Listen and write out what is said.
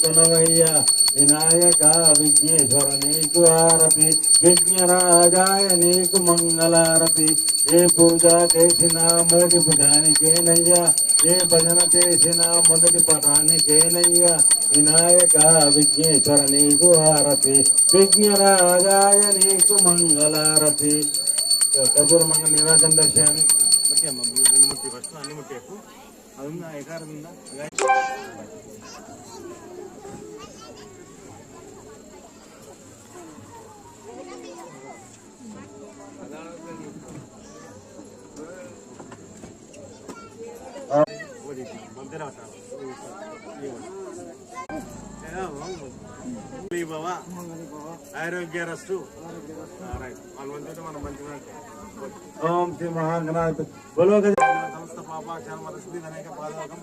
కొనవయ్య వినాయక విఘ్నేశ్వర నీకు హారతి, విఘ్నరాజాయ నీకు మంగళారతి. ఏ పూజ చేసినా మొదటి భుజానికేనయ్యా, ఏ భజన చేసినా మొదటి పదానికేనయ్యా. వినాయక విఘ్నేశ్వర నీకు హారతి, విఘ్నరాజాయ నీకు మంగళారతి. కర్పూర మంగళ నీరాజన దర్శయామి. ముట్టి అమ్మ, 2 ముట్టి ఫస్ట్ అన్ని ముట్టేకు. అది ఉందా, ఎకారం ఉందా? ఆరోగ్యరస్తు. మనం మంచిగా ఓం శ్రీ మహాగణాధిపతి బలో సమస్త పాపాక్షాల మనస్సుది అనేక పాదకం